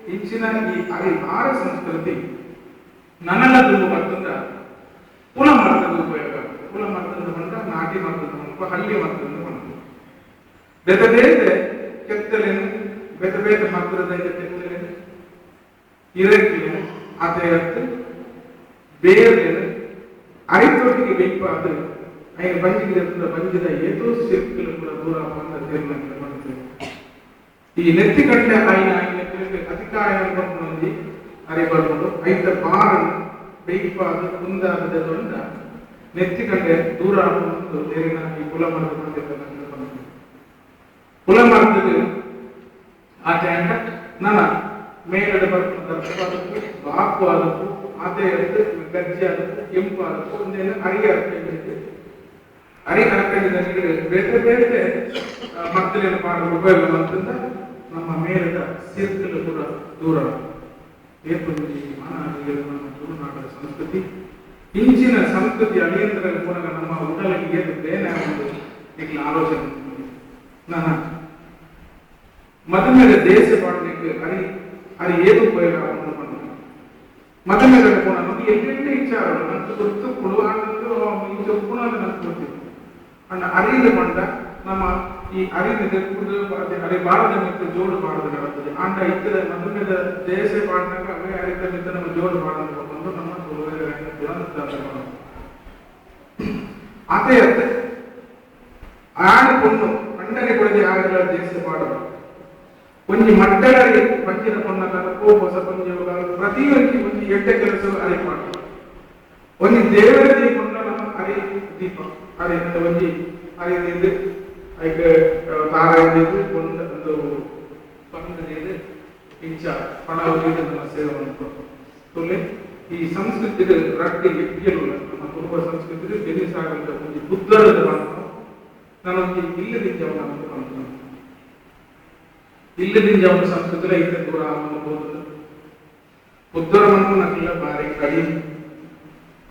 ಹೆಚ್ಚಿನ ಈ ಅರಿವಾರ ಸಂಸ್ಕೃತಿ ನನಗದು ಮತ್ತೊಂದ ಕುಲ ಮರ್ತದ ಉಪಯೋಗ ಕುಲ ಮರ್ತದ ಬಂದ ನಾಟಿ ಮರ್ತದ ಬಂದ ಹಳ್ಳಿ ಮರ್ತದ ಬಂದ ಬೇತೆ ಬೇತೆ ಕೆತ್ತಲೇನು ಬೇತೆ ಬೇತೆ ಮರ್ತದ ಕೆತ್ತಲೇನು ಇರಕ್ಕಿಲ್ಲ ಅದೇ ಬೇರೆ ಅರಿತೊಟ್ಟಿಗೆ ಬೆಂಪಾದ ಐನ ಬಂಜಿಗೆ ಬಂಜಿದ ಏತೋ ಸಿರ್ಕಲು ಕೂಡ ದೂರ ಬಂದ ತೀರ್ಮಾನ ಬಂದಿದೆ ಈ ನೆತ್ತಿ ಕಟ್ಟೆ ಆಯ್ನ ಅಧಿಕಾರ ಬಂದು ಅರೆ ಬರ್ಬೋದು ಐದ ಬಾರನ್ನು ಬೆಂಪಾದ ಮುಂದಾದ ದೊಡ್ಡ ನೆತ್ತಿ ಕಟ್ಟೆ ದೂರ ಬಂದು ಬೇರೆನ ಈ ಕುಲ ಮರದ ಬಂದಿದ್ದ ಕುಲ ಮರದ ಆಚೆ ಅಂಟ ನನ್ನ ಮೇಲಡೆ ಬರ್ತಾರೆ ಬಾಕು ಆದದ್ದು ಅದೇ ಗಜ್ಜೆ ಆದದ್ದು ಕೆಂಪು ಆದದ್ದು ಒಂದೇನು ಅರಿಗೆ ಹಾಕೊಂಡಿದ್ದು ಅರಿಗೆ ಹಾಕೊಂಡಿದ್ದ ಬೇರೆ ಬೇರೆ ಮಕ್ಕಳನ್ನು ಮಾಡಲು ಉಪಯೋಗ ಬಂತಂದ ನಮ್ಮ ಮೇಲದ ಸಿರ್ಕಲು ಕೂಡ ದೂರ ಏರ್ಪಡಿಸಿ ನಮ್ಮ ತುಳುನಾಡದ ಸಂಸ್ಕೃತಿ ಇಂಚಿನ ಸಂಸ್ಕೃತಿ ಅಳಿಯಂತರ ಕೂಡ ನಮ್ಮ ಉಡಲಿಗೆ ಏನು ಬೇನೆ ಒಂದು ಈಗ ಆಲೋಚನೆ ನನ್ನ ಮದುವೆಯ ದೇಶ ಪಾಡಲಿಕ್ಕೆ ಅರಿ ಏದು ಉಪಯೋಗ ಮದುವೆಗಳ ಕೂಡ ನಮಗೆ ಎಲ್ಲೆಲ್ಲೇ ವಿಚಾರ ನಂಗೆ ಗೊತ್ತು ಕೊಡುವಾಗಂತೂ ಈ ಚೊಪ್ಪುನಾದ ನಂಗೆ ಗೊತ್ತಿತ್ತು ಅಣ್ಣ ಅರಿದ ಬಂದ ನಮ್ಮ ಈ ಅರಿದ ತೆಗೆದು ಅರೆ ಬಾರದ ಮಿತ್ರ ಜೋಡು ಬಾರದ ನಡತ್ತದೆ ಅಂಡ ಇತರ ಮದುವೆದ ದೇಶ ಪಾಡಿನಾಗ ಅವೇ ಅರಿದ ಮಿತ್ರ ನಮ್ಮ ಜೋಡು ಬಾಡಂತ ಬಂದು ನಮ್ಮ ಅದೇ ಅತ್ತೆ ಆಡ ಪೊಣ್ಣು ಅಣ್ಣನೆ ಕೊಡದೆ ಆಗಲ್ಲ ದೇಶ ಪಾಡೋದು ಒಂಜಿ ಮಡ್ಡಲರಿಗೆ ಪಂಚಿನ ಪೊನ್ನಗಾಲ ಹೊಸ ಪಂಚ ಪ್ರತಿಯೊಂದು ಒಂದು ಎಡ್ಡೆ ಕೆಲಸ ಅರೆ ಮಾಡ್ತಾರೆ ಒಂದು ದೇವರ ದೀಪನ್ನ ನಮ್ಮ ಅರೆ ದೀಪ ಅರೆ ಒಂಜಿ ಅರೆದಿದ್ದು ಅದಕ್ಕೆ ತಾರಾಯಿದ್ದು ಒಂದು ಪಂಗದಿದ್ದು ಇಂಚ ಪಣ ಒಲಿದು ನಮ್ಮ ಸೇವೆ ಮಾಡ್ತಾರೆ ಈ ಸಂಸ್ಕೃತಿಗೆ ರಟ್ಟಿ ಎಕ್ಕಿಯಲ್ಲ ನಮ್ಮ ಪೂರ್ವ ಸಂಸ್ಕೃತಿಗೆ ಗೆಲ್ಲಿಸಾಗಂತ ಒಂದು ಬುದ್ಧರದ ಮಾಡ್ತಾರೆ ನಾನೊಂದು ಇಲ್ಲದಿಂದ ಅವನನ್ನು ಮಾಡ್ತಾನೆ ಇಲ್ಲದಿಂದ ಅವನ ಸಂಸ್ಕೃತಿలో ಇದ್ದ ದೂರ ಆಗಬಹುದು ಉತ್ತರ ಮಣ್ಣು ಬಾರಿ ಕಡಿಮೆ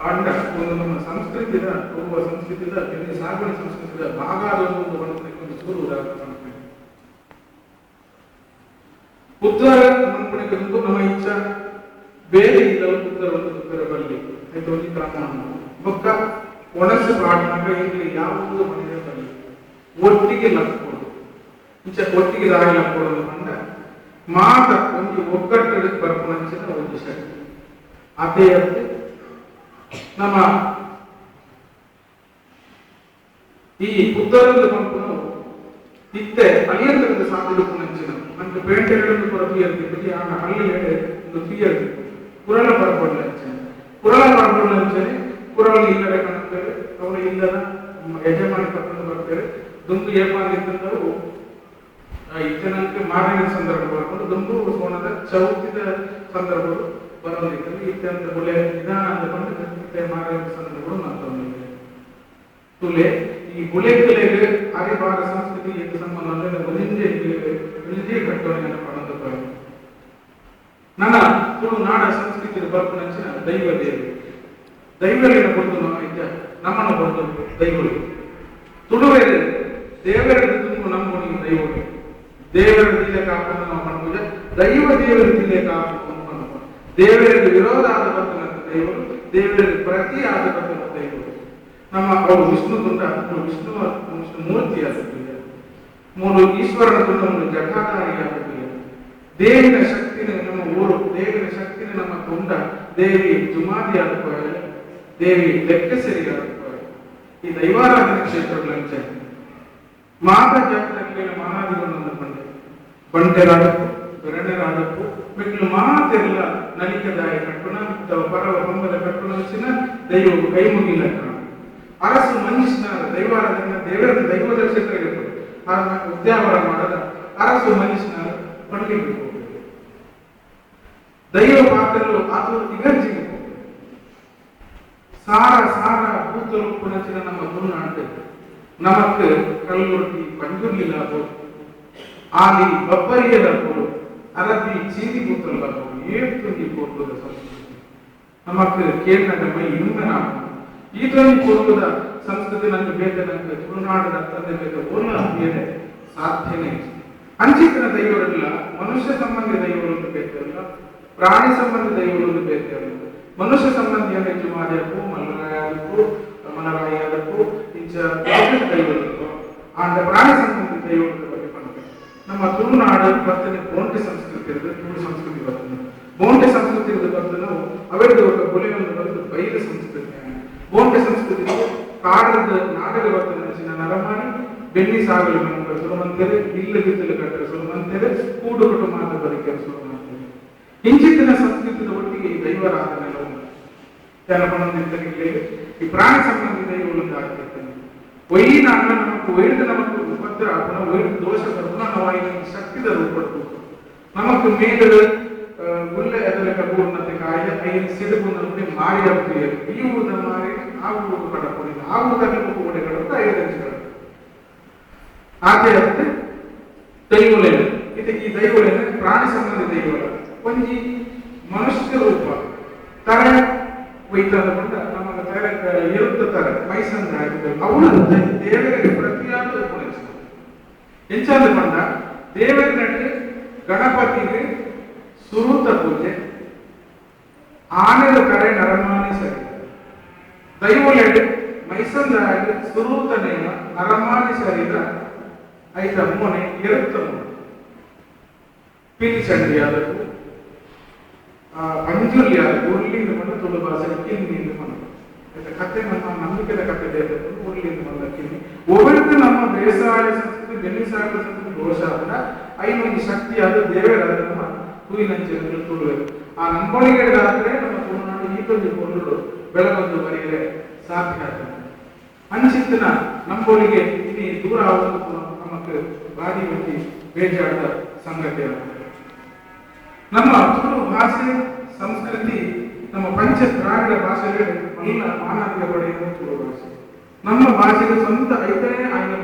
ಆಂಡ ಒಂದು ನಮ್ಮ ಸಂಸ್ಕೃತಿದ ಪೂರ್ವ ಸಂಸ್ಕೃತಿದ ಬೆಲೆ ಸಾಗಣೆ ಸಂಸ್ಕೃತಿದ ಭಾಗ ಒಂದು ಒಂದು ಸೂರು ಉದಾಹರಣೆ ಉತ್ತರ ಮಣ್ಣುಗಳಿಗೆ ನಮ್ಮ ಇಚ್ಛಾ ಬೇರೆ ಇಲ್ಲ ಉತ್ತರ ಒಂದು ಉತ್ತರ ಬರಲಿ ಆಯ್ತು ಒಂದು ಕ್ರಮ ಬೊಕ್ಕ ಒಣಸು ಬಾಡಿನಾಗ ಇಲ್ಲಿ ಯಾವುದೋ ಮನೆಯ ಬರಲಿ ಒಟ್ಟಿಗೆ ಲಕ್ಕೊಡು ಇಂಚ ಒಟ್ಟಿಗೆ ದಾರಿ ಲಕ್ಕೊಡೋದು ಅಂದ ಮಾತ ಒಂದು ಒಗ್ಗಟ್ಟು ಬರ್ಪಣಂಚಿನ ಒಂದು ಶಕ್ತಿ ಅದೇ ನಮ್ಮ ಈ ಉತ್ತರದ ಪಂಪನು ಇತ್ತೆ ಅಳಿಯಂತರದ ಸಾಧಲು ಪುಣಂಚಿನ ಅಂತ ಬೇಟೆಗಳನ್ನು ಕೂಡ ತುಯ್ಯರ್ತಿದ್ದು ಆಗ ಹಳ್ಳಿ ಒಂದು ತುಯ್ಯರ್ತಿತ್ತು ಕುರಳ ಪರಪಡಲಂಚನೆ ಕುರಳ ಪರಪಡಲಂಚನೆ ಕುರಳ ಇಲ್ಲದೆ ಕಾಣುತ್ತೇವೆ ಅವಳು ಇಲ್ಲದ ಯಜಮಾನಿ ಕರ್ಕೊಂಡು ಬರ್ತೇವೆ ದುಂಬು ಏಪಾನಿತ್ತಂದವು ಇತ್ತನಕ್ಕೆ ಮಾರಿನ ಸಂದರ್ಭ ಬರ್ಕೊಂಡು ದುಂಬು ಸೋಣದ ಚೌತಿದ ಸಂದರ್ಭಗಳು ಬರೋದಿದ್ದಲ್ಲಿ ಇತ್ತಂತ ಬುಲೆ ನಿಧಾನ ಅಂದುಕೊಂಡು ಮಾರಿನ ಸಂದರ್ಭಗಳು ನಾನು ತುಲೆ ಈ ಬುಲೆಗಳಿಗೆ ಅರಿಬಾರ ಸಂಸ್ಕೃತಿ ಎಂದು ಸಂಬಂಧ ಒಲಿಂಜೆ ಕಟ್ಟೋಣ ಪಡೆದ ನನ್ನ ತುಳುನಾಡ ಸಂಸ್ಕೃತಿಯ ಬರ್ಪಣಂಚಿನ ದೈವ ದೇವಿ ದೈವರಿನ ಕೊಟ್ಟು ನಮ್ಮನ್ನು ಕೊಟ್ಟು ದೈವರಿಗೆ ತುಳುವೇರಿ ದೇವರಿಗೆ ತುಂಬ ನಮ್ಮ ದೈವಗಳು ದೇವರ ದಿಲೆ ಕಾಪನ್ನು ನಾವು ಮಾಡ್ಬೋದು ದೈವ ದೇವರ ದಿಲೆ ಕಾಪನ್ನು ಮಾಡ್ಬೋದು ದೇವರಿಗೆ ವಿರೋಧ ಆದ ಬರ್ತಕ್ಕಂಥ ದೈವರು ದೇವರಿಗೆ ಪ್ರತಿ ಆದ ಬರ್ತಕ್ಕಂಥ ದೈವರು ನಮ್ಮ ಅವರು ವಿಷ್ಣು ತುಂಡ ವಿಷ್ಣು ಮೂರ್ತಿಯಾಗುತ್ತದೆ ಮೂರು ಈಶ್ವರನ ತುಂಡ ಒಂದು ಜಟಾಧಾರಿಯಾಗುತ್ತದೆ ದೇವಿನ ಶಕ್ತಿನ ನಮ್ಮ ಊರು ದೇವಿನ ಶಕ್ತಿನ ನಮ್ಮ ತುಂಡ ದೇವಿ ಜುಮಾದಿ ಆಗುತ್ತಾರೆ ದೇವಿ ಲೆಕ್ಕಸರಿಯಾಗುತ್ತಾರೆ ಈ ದೈವಾರಾಧನೆ ಕ್ಷೇತ್ರಗಳಲ್ಲಿ ಮಾತಾ ಜಾತ್ರೆಗಳಿಗೆ ಮಹಾದಿಗಳನ್ನು ಬಂದೆ ಬಂಟೆರಾಡಪ್ಪು ಬೆರಣೆರಾಡಪ್ಪು ಮಿಕ್ಲು ಮಾತೆಲ್ಲ ನಲಿಕದಾಯ ಕಟ್ಟುಣ ಪರವ ಪಂಬದ ಕಟ್ಟುಣಿನ ದೈವವು ಕೈ ಮುಗಿಲ ಅರಸು ಮನುಷ್ಯನ ದೈವಾರಾಧನೆ ದೇವರ ದೈವದ ಕ್ಷೇತ್ರಕ್ಕೆ ಉದ್ಯಾವರ ಮಾಡದ ಅರಸು ಮನುಷ್ಯನ ಪಂಡಿಗೆ ದೈವ ಪಾತ್ರಗಳು ಅದು ಇಗರ್ಜಿಗೆ ಸಾರ ಸಾರ ಭೂತರು ಪುನಚಿನ ನಮ್ಮ ತುಳುನಾಡು நமக்கு கல்லுருட்டி பஞ்சுர்லில போல் ஆதி பப்பரியல போல் அரபி சீதி புத்தல்ல போல் ஏற்றுங்கி போடுவத ಸಂಸ್ಕೃತಿ நமக்கு ಕೇಳ್ನಗಮೈ ಇನ್ನನಾகும் ಈತೊಂದು ಕೊಡುವುದ ಸಂಸ್ಕೃತಿ ನಂಗೆ ಬೇಕ ನಂಗೆ ತುಳುನಾಡಿನ ತಂದೆ ಬೇಕ ಓಲ ಬೇರೆ ಸಾಧ್ಯನೇ ಅಂಚಿತನ ದೈವರಲ್ಲ ಮನುಷ್ಯ ಸಂಬಂಧಿ ದೈವರನ್ನು ಬೇಕಲ್ಲ ಪ್ರಾಣಿ ಸಂಬಂಧಿ ದೈವರನ್ನು ಬೇಕಲ್ಲ ಮನುಷ್ಯ ಸಂಬಂಧಿಯನ್ನು ಹೆಚ್ಚು ಮಾಡಿಯಕ್ಕೂ ಮಲ್ಲರಾಯಕ್ಕೂ ಮನರಾಯಕ್ಕೂ ಇಂಚ ದೈವರಿಗೂ அந்த ಪ್ರಾಣಿ ಸಂಬಂಧಿ ದೈವದ ಬಗ್ಗೆ ಬಂದ ನಮ್ಮ ತುಳುನಾಡು ಬರ್ತನೆ ಬೋಂಟೆ ಸಂಸ್ಕೃತಿ ಇರುತ್ತೆ ತುಳು ಸಂಸ್ಕೃತಿ ಬರ್ತದೆ ಬೋಂಟೆ ಸಂಸ್ಕೃತಿ ಇರೋದು ಬರ್ತದೆ ನಾವು ಅವರಿಗೆ ಒಂದು ಕೊಲೆಯನ್ನು ಬರೆದು ಬೈಲ ಸಂಸ್ಕೃತಿ ಬೋಂಟೆ ಸಂಸ್ಕೃತಿ ಕಾಡದ ನಾಡಗ ಬರ್ತದೆ ನರಮಾನಿ ಬೆನ್ನಿ ಸಾಗಲು ನಮಗೆ ಸುಲಮಂತರೆ ಇಲ್ಲ ಬಿದ್ದಲು ಕಟ್ಟರೆ ಸುಲಮಂತರೆ ಕೂಡು ಕುಟುಂಬದ ಬರಿಕೆ ಸುಲಮಂತರೆ ಇಂಚಿತ್ತಿನ ಸಂಸ್ಕೃತಿಯ ಒಟ್ಟಿಗೆ ಈ ದೈವಾರಾಧನೆ ಜನಪಣದಲ್ಲಿ ಈ ಪ್ರಾಣಿ ಸಂಬಂಧಿ ದೈವಗಳನ್ನು ಆಗ್ತಿರ್ತಾನೆ ಒಯ್ಯಿನ ಅನ್ನ ನಮకు ಒಯ್ದು ನಮకు ಉಪದ್ರ ಪುನಃ ಒಯ್ದು ದೋಷ ಪುನಃ ನಾವು ಶಕ್ತಿದ ರೂಪಟ್ಟು ನಮకు ಮೇಲದ ಗುಲ್ಲೆ ಅದರ ಪೂರ್ಣತೆ ಕಾಯ ಐದು ಸಿಡುಗುಂದ್ರೆ ಮಾರಿಯಾಗ್ತೀವಿ ಈ ಊದ ಮಾರಿ ಆ ಊರು ಕಡಪಡಿ ಆ ಊರಲ್ಲಿ ಕೂಡ ಕಡಪ ಐದು ಹಂಚಿಗಳು ಆಚೆ ದೈವಲೇನ ಇದು ಈ ದೈವಲೇನ ಪ್ರಾಣಿ ಸಂಬಂಧಿ ದೈವಲ ಒಂಜಿ ಮನುಷ್ಯ ರೂಪ ತರ ಒಯ್ತಾದ ಬಂದ ನಮಗೆ ತರ ಇರುತ್ತಾರೆ ಮೈಸಂದ ಅವನು ದೇವರಿಗೆ ಪ್ರತಿಯಾದ ಉಪನಿಷ ಹೆಚ್ಚಾದ ಬಂದ ದೇವರಿನಲ್ಲಿ ಗಣಪತಿಗೆ ಸುರೂತ ಪೂಜೆ ಆನೆದ ಕರೆ ನರಮಾನಿ ಸರಿ ದೈವಲೆಡ್ ಮೈಸಂದ ಸುರೂತನೇನ ನರಮಾನಿ ಸರಿದ ಐದ ಮೋನೆ ಇರುತ್ತ ಪಿಲಿ ಚಂಡಿ ಆದದ್ದು ಅಂಜುಲಿ ಆದ ಉರ್ಲಿಂದ ಬಂದು ತುಳು ಭಾಷೆ ಕಿನ್ನಿಂದ ಬಂದು ಕತೆ ನಮ್ಮ ನಂಬಿಕೆದ ಕತೆ ಉರ್ಲಿಂದ ಬಂದ ಕಿನ್ನಿ ಒಬ್ಬರಿಗೆ ನಮ್ಮ ಬೇಸಾಯ ಸಂಸ್ಕೃತಿ ಬೆನ್ನಿಸಾಗ ಸಂಸ್ಕೃತಿ ದೋಷ ಆದ ಐನೊಂದು ಶಕ್ತಿ ಆದ ದೇವರ ನಮ್ಮ ಹೂವಿನಂಚಿನ ತುಳುವೆ ಆ ನಂಬಳಿಗೆದಾದ್ರೆ ನಮ್ಮ ತುಳುನಾಡು ಈಗೊಂದು ಕೊಳ್ಳಲು ಬೆಳಗೊಂದು ಬರೆಯಲೆ ಸಾಧ್ಯ ಆಗ್ತದೆ ಅಂಚಿತ್ತಿನ ನಂಬೋಳಿಗೆ ಇನಿ ದೂರ ಆಗುವುದು ನಮಗೆ ಬಾಡಿ ಬಂದಿ ಬೇಜಾರದ ಸಂಗತಿಯಾಗುತ್ತದೆ ನಮ್ಮ ತುಳು ಭಾಷೆ ಸಂಸ್ಕೃತಿ ನಮ್ಮ ಪಂಚ ದ್ರಾವಿಡ ಭಾಷೆಗಳು ಎಲ್ಲ ಮಾನವೀಯ ಪಡೆಯುವ ತುಳು ಭಾಷೆ ನಮ್ಮ ಭಾಷೆಗೆ ಸ್ವಂತ ಐದನೇ ಆಯ್ಕೆ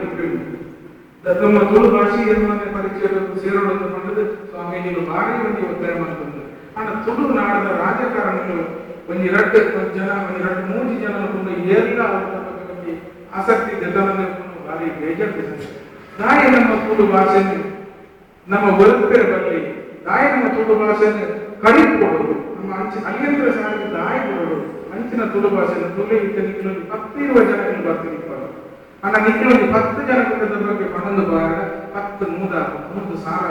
ನಮ್ಮ ತುಳು ಭಾಷೆ ಏನ್ಮನೆ ಪರಿಚಯ ಸೇರೋದು ಮಾಡಿದ್ರೆ ಸ್ವಾಮಿ ನೀವು ಭಾರಿ ಮಂದಿ ಒತ್ತಾಯ ಮಾಡ್ತಂದ್ರೆ ಆದ್ರೆ ತುಳು ನಾಡದ ರಾಜಕಾರಣಿಗಳು ಒಂದು ಎರಡು ಜನ ಒಂದು ಎರಡು ಮೂರು ಜನ ಎಲ್ಲ ಅವರ ಬಗ್ಗೆ ಆಸಕ್ತಿ ಜನರನ್ನು ಭಾರಿ ಬೇಜಾರು ದಾಯ ನಮ್ಮ ತುಳು ಭಾಷೆಯನ್ನು ನಮ್ಮ ಬದುಕಿನ ಬರಲಿ ದಾಯ ನಮ್ಮ ತುಳು ಭಾಷೆಯನ್ನು ಕಡಿಕೊಡೋದು ನಮ್ಮ ಅಲ್ಲಿಂದ ಸಾರಿಗೆ ದಾಯ ಕೊಡೋದು ಅಂಚಿನ ತುಳು ಭಾಷೆಯನ್ನು ತುಳು ಇದ್ದ ನಿಖಿಲಲ್ಲಿ 10 ಜನಗಳು ಬರ್ತಿರ್ತಾರೆ ಅಣ್ಣ ನಿಖಿಲಲ್ಲಿ 10 ಜನಗಳ ಬಗ್ಗೆ ಪಣಂದು ಬಾರ 10 ಮೂದು ಸಾರ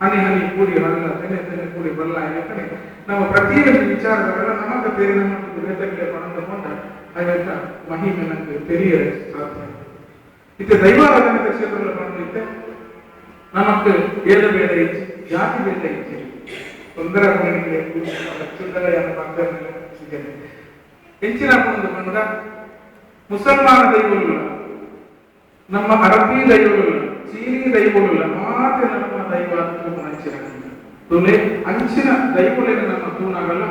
ಹನಿ ಹನಿ ಕೂಡಿ ಹಲ್ಲ ತೆನೆ ತೆನೆ ಕೂಡಿ ಬಲ್ಲ ಯಾಕಂದ್ರೆ ನಾವು ಪ್ರತಿಯೊಂದು ವಿಚಾರಗಳೆಲ್ಲ ನಮಗೆ ಬೇರೆ ನಮ್ಮ ಬೇತಕ್ಕೆ ಪಣಂದುಕೊಂಡ ಅದಕ್ಕೆ ಮಹಿಮೆ ನಮಗೆ ತೆರೆಯ ಸಾಧ್ಯ ಇದು ದೈವಾರಾಧನೆ ಕ್ಷೇತ್ರದಲ್ಲಿ ಬಂದಿದ್ದೆ ನಮಗೆ ಭೇದ ಭೇದ ಇಚ್ಚಿ ಜಾತಿ ಭೇದ ಇಚ್ಚಿ ತೊಂದರೆ ಹೆಚ್ಚಿನ ಒಂದು ಬಂದ ಮುಸಲ್ಮಾನ ದೈವಗಳು ನಮ್ಮ ಅರಬ್ಬಿ ದೈವಗಳು ಚೀನಿ ದೈವಗಳು ಮಾತ್ರ ನಮ್ಮ ದೈವ ಅಂಚಿನ ತುಲೆ ಅಂಚಿನ ದೈವಗಳೇನು ನಮ್ಮ ತೂನಾಗಲ್ಲ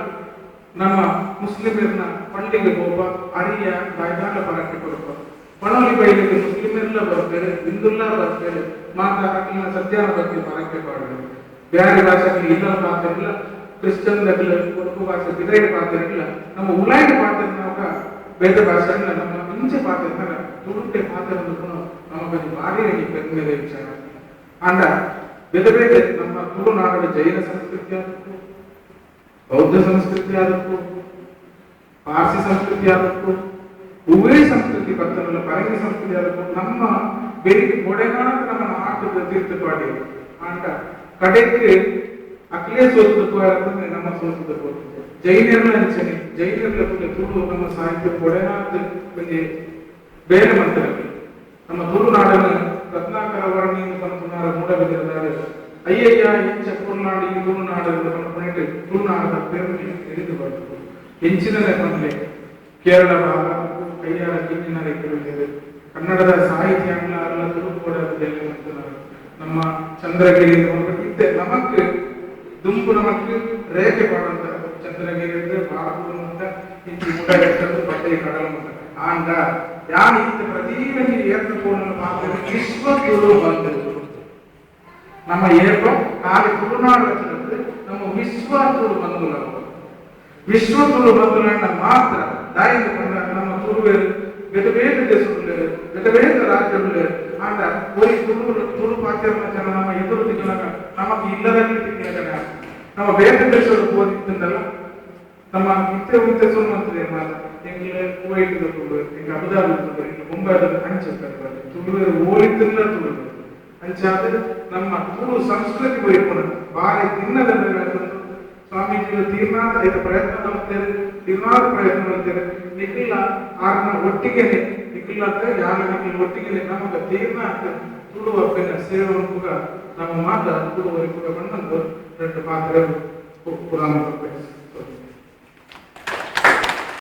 ನಮ್ಮ ಮುಸ್ಲಿಮರನ್ನ ಪಂಡಿಗೆ ಹೋಗ ಅರಿಯ ಗಾಯದಾಟ ಬರಕ್ಕೆ ಕೊಡಪ್ಪ ಪಣೋಲಿ ಬೈಲಿಗೆ ಮುಸ್ಲಿಮರೆಲ್ಲ ಬರ್ತಾರೆ ಹಿಂದುಲ್ಲ ಬರ್ತಾರೆ ಮಾತಾಡಕ್ಕಿಲ್ಲ ಸತ್ಯಾನ ಬಗ್ಗೆ ಬರಕ್ಕೆ ಪಾಡಿಲ್ಲ ಬೇರೆ ಭಾಷೆಗೆ ಇಲ್ಲ ಪಾತ್ರರಿಲ್ಲ ಕ್ರಿಶ್ಚಿಯನ್ ಕೊಡುಕು ಭಾಷೆ ಬಿದೈಡ ಪಾತ್ರರಿಲ್ಲ ನಮ್ಮ ಉಲಾಯಿನ ಪಾತ್ರ ನಾವು ಬೇರೆ ಭಾಷೆ ನಮ್ಮ ಇಂಚೆ ಪಾತ್ರ ತುಳುಕೆ ಪಾತ್ರ ನಮಗೆ ಭಾರಿ ಹೆಮ್ಮೆದ ವಿಚಾರ. ಅಂಡ ಬೇರೆ ಬೇರೆ ನಮ್ಮ ತುಳುನಾಡಿನ ಜೈನ ಸಂಸ್ಕೃತಿ ಆದಕ್ಕೂ, ಬೌದ್ಧ ಸಂಸ್ಕೃತಿ ಆದಕ್ಕೂ, ಪಾರ್ಸಿ ಸಂಸ್ಕೃತಿ ಆದಕ್ಕೂ, ಉವೇ ಸಂಸ್ಕೃತಿ ಬರ್ತಲ್ಲ ಪರಂಗಿ ಸಂಸ್ಕೃತಿ ಆದಕ್ಕೂ ನಮ್ಮ ಬೇರೆ ಕೊಡೆನಾಡ ನಮ್ಮ ನಾಟದ ತೀರ್ಥಪಾಡಿ ಅಂಡ ಕಡೆಗೆ ಅಕ್ಲೇ ಸೋತುತ್ತಂದ್ರೆ ನಮ್ಮ ಸೋತುತ್ತ ಜೈನರ್ಲ ಅಂಚನೆ ಜೈನರ್ಲ ತುಳು ನಮ್ಮ ಸಾಹಿತ್ಯ ಕೊಡೆನಾದ ಬೇರೆ ಮಂತ್ರಗಳು ನಮ್ಮ ತುಳುನಾಡನ್ನು ರತ್ನಾಕರ ವರ್ಣಿಯಿಂದ ಪಂಚನಾರ ಮೂಡಬಿದ್ದಿದ್ದಾರೆ. ಅಯ್ಯಯ್ಯ ಹೆಚ್ಚ ತುಳುನಾಡು ಈ ತುಳುನಾಡು ಪಂಪನೆಟ್ಟು ತುಳುನಾಡದ ಪೆರುಮೆ ತಿಳಿದು ಬರ್ತದೆ. ಹೆಂಚಿನಲ್ಲೇ ಬಂದೆ ಕೇರಳ ಭಾಗ ಕೈಯಾರ ಕಿಂಚಿನ ರೈತರು ಕನ್ನಡದ ಸಾಹಿತ್ಯ ಅಲ್ಲ ತುಳು ಕೂಡ ನಮ್ಮ ಚಂದ್ರಗಿರಿ ಇದ್ದೆ ನಮಕ್ ದುಂಬು ನಮಕ್ ರೇಖೆ ಪಾಡುವಂತ ಚಂದ್ರಗಿರಿ ಬಾಳ ಹಿಂದಿ ಮೂಡ ಬಟ್ಟೆ ಕಡಲ ಆಂಡ ಯಾರು ಇಂತ ಪ್ರತಿಮೆಗೆ ಏರ್ಪೋನ ಪಾತ್ರ ವಿಶ್ವ ತುಳು ಬಂದರು ನಮ್ಮ ಏರ್ಪ ಕಾಲಿ ತುಳುನಾಡು ನಮ್ಮ ವಿಶ್ವ ತುಳು ಬಂಧುಲ ವಿಶ್ವ ತುಳು ಬಂಧುಗಳನ್ನ ಮಾತ್ರ ದಾಯಿಂದ ಕೊಂಡ ನಮ್ಮ ತುಳುವೇರು ಬೇರೆ ಬೇರೆ ದೇಶಗಳು ಬೇರೆ ಬೇರೆ ರಾಜ್ಯಗಳು ಆಂಡ ಒರಿ ತುಳು ಪಾತ್ರನ ಜನ ನಮ್ಮ ಎದುರು ತಿಂಗಳಾಗ ನಮಗೆ ಇಲ್ಲದಲ್ಲಿ ತಿಂಗಳ ನಮ್ಮ ಬೇರೆ ದೇಶಗಳು ಓದಿದ್ದಲ್ಲ ನಮ್ಮ ನಿತ್ಯ ಸುಮ್ಮಂತ್ರಿ ಎಂಗೆ ಕುವೈಟ್ ತುಳು ಎಂಗೆ ಅಬುದಾಬಿ ತುಳು ಎಂಗೆ ಮುಂಬೈದ ಹಂಚುತ್ತಾರೆ ತುಳುವೇರು ಓದಿದ್ದಲ್ಲ ತುಳು ಅಂಚಾದ್ರೆ ನಮ್ಮ ತುಳು ಸಂಸ್ಕೃತಿ ಬೈಪುಣ ಬಾರಿ ದಿನದ ಸ್ವಾಮೀಜಿಗಳು ತೀರ್ಮಾನ ಪ್ರಯತ್ನ ಮಾಡ್ತೇವೆ ತೀರ್ಮಾನ ಪ್ರಯತ್ನ ಮಾಡ್ತೇವೆ ನಿಖಿಲ ಆರ್ನ ಒಟ್ಟಿಗೆನೆ ನಿಖಿಲ ಅಂತ ಯಾರ ನಿಖಿಲ್ ಒಟ್ಟಿಗೆನೆ ನಮಗೆ ತೀರ್ಮಾನ ತುಳುವ ಬೆನ್ನ ಸೇವೆ ಕೂಡ ನಮ್ಮ ಮಾತ ತುಳುವರಿಗೆ ಕೂಡ ಬಂದಂದು ಎರಡು ಪಾತ್ರ ಪುರಾಣ